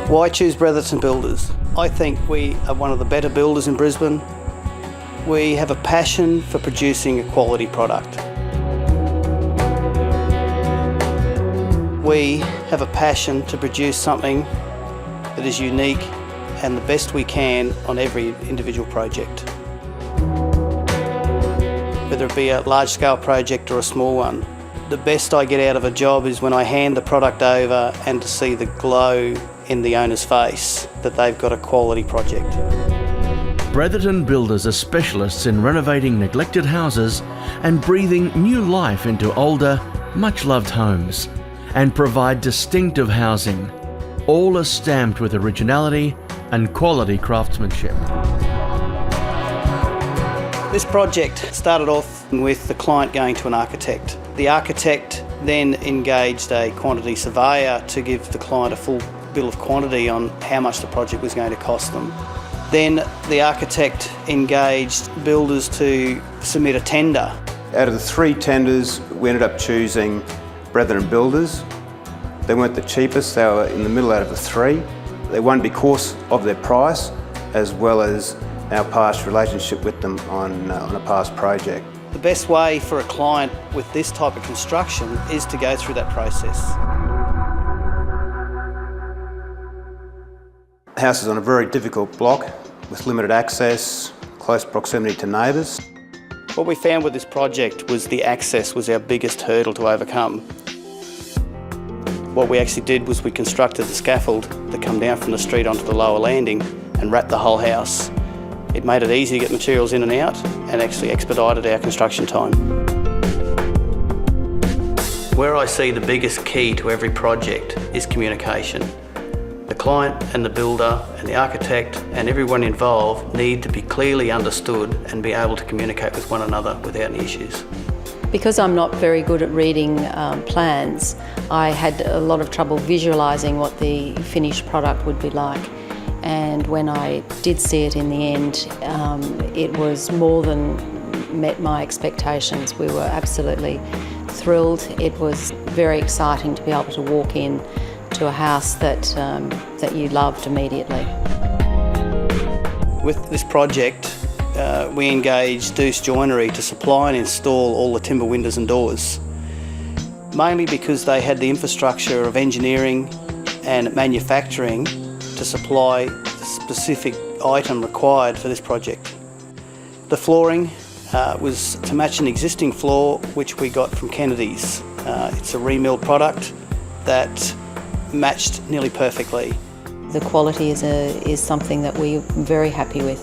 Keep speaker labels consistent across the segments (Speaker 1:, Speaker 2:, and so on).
Speaker 1: Why choose Bretherton Builders? I think we are one of the better builders in Brisbane. We have a passion for producing a quality product. We have a passion to produce something that is unique and the best we can on every individual project. Whether it be a large-scale project or a small one, the best I get out of a job is when I hand the product over and to see the glow in the owner's face that they've got a quality project.
Speaker 2: Bretherton Builders are specialists in renovating neglected houses and breathing new life into older, much-loved homes, and provide distinctive housing. All are stamped with originality and quality craftsmanship.
Speaker 1: This project started off with the client going to an architect. The architect then engaged a quantity surveyor to give the client a full bill of quantity on how much the project was going to cost them. Then the architect engaged builders to submit a tender.
Speaker 3: Out of the 3 tenders, we ended up choosing Bretherton Builders. They weren't the cheapest, they were in the middle out of the 3. They won because of their price, as well as our past relationship with them on a past project.
Speaker 1: The best way for a client with this type of construction is to go through that process.
Speaker 3: The house is on a very difficult block with limited access, close proximity to neighbours.
Speaker 1: What we found with this project was the access was our biggest hurdle to overcome. What we actually did was we constructed the scaffold that come down from the street onto the lower landing and wrapped the whole house. It made it easy to get materials in and out and actually expedited our construction time. Where I see the biggest key to every project is communication. The client and the builder and the architect and everyone involved need to be clearly understood and be able to communicate with one another without any issues.
Speaker 4: Because I'm not very good at reading plans, I had a lot of trouble visualising what the finished product would be like. And when I did see it in the end, it was more than met my expectations. We were absolutely thrilled. It was very exciting to be able to walk in to a house that you loved immediately.
Speaker 1: With this project, we engaged Deuce Joinery to supply and install all the timber windows and doors, mainly because they had the infrastructure of engineering and manufacturing to supply the specific item required for this project. The flooring was to match an existing floor which we got from Kennedy's. It's a remilled product that matched nearly perfectly.
Speaker 4: The quality is something that we're very happy with.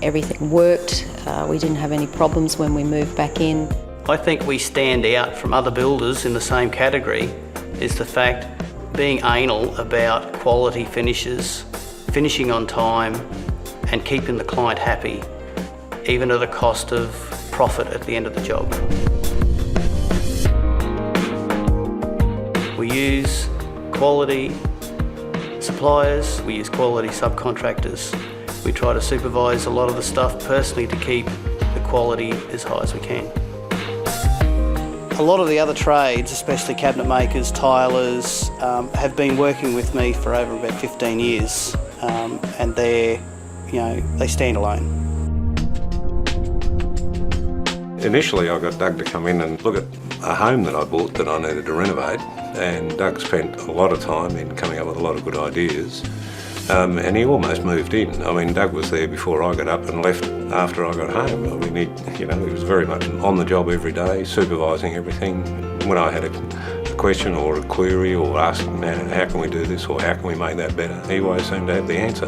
Speaker 4: Everything worked, we didn't have any problems when we moved back in.
Speaker 1: I think we stand out from other builders in the same category is the fact being anal about quality finishes, finishing on time and keeping the client happy, even at a cost of profit at the end of the job. We use quality suppliers, we use quality subcontractors. We try to supervise a lot of the stuff personally to keep the quality as high as we can. A lot of the other trades, especially cabinet makers, tilers, have been working with me for over about 15 years, and they stand alone.
Speaker 5: Initially I got Doug to come in and look at a home that I bought that I needed to renovate, and Doug spent a lot of time in coming up with a lot of good ideas, and he almost moved in. I mean, Doug was there before I got up and left after I got home. I mean, he was very much on the job every day, supervising everything. When I had a question or a query or asking, how can we do this or how can we make that better, he always seemed to have the answer.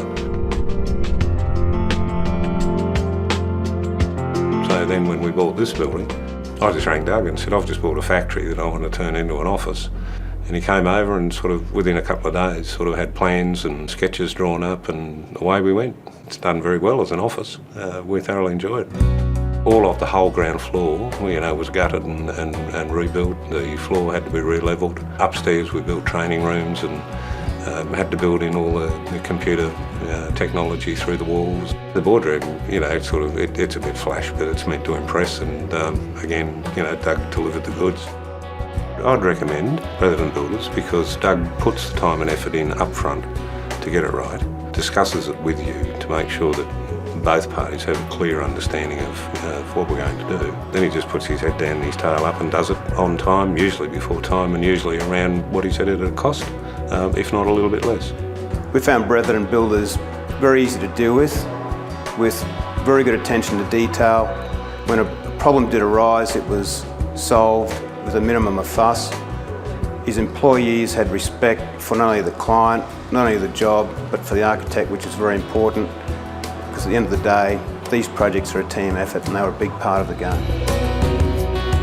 Speaker 5: So then when we bought this building, I just rang Doug and said, I've just bought a factory that I want to turn into an office. And he came over and sort of within a couple of days sort of had plans and sketches drawn up, and away we went. It's done very well as an office. We thoroughly enjoyed it. All of the whole ground floor, was gutted and rebuilt. The floor had to be re-levelled. Upstairs we built training rooms and had to build in all the computer technology through the walls. The boardroom, it's a bit flash, but it's meant to impress, and again, Doug delivered the goods. I'd recommend Bretherton Builders because Doug puts the time and effort in up front to get it right, discusses it with you to make sure that both parties have a clear understanding of what we're going to do. Then he just puts his head down and his tail up and does it on time, usually before time and usually around what he said it would cost, if not a little bit less.
Speaker 3: We found Bretherton Builders very easy to deal with very good attention to detail. When a problem did arise, it was solved with a minimum of fuss. His employees had respect for not only the client, not only the job, but for the architect, which is very important, because at the end of the day, these projects are a team effort and they were a big part of the game.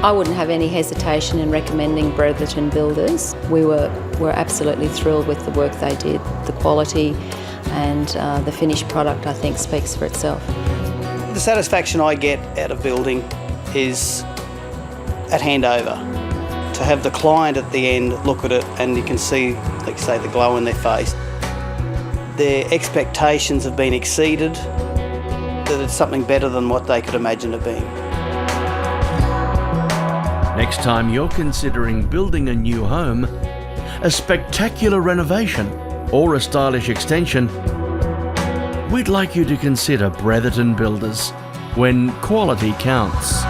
Speaker 4: I wouldn't have any hesitation in recommending Bretherton Builders. We were absolutely thrilled with the work they did. The quality and the finished product, I think, speaks for itself.
Speaker 1: The satisfaction I get out of building is at handover. To have the client at the end look at it and you can see, like you say, the glow in their face. Their expectations have been exceeded, that it's something better than what they could imagine it being.
Speaker 2: Next time you're considering building a new home, a spectacular renovation, or a stylish extension, we'd like you to consider Bretherton Builders when quality counts.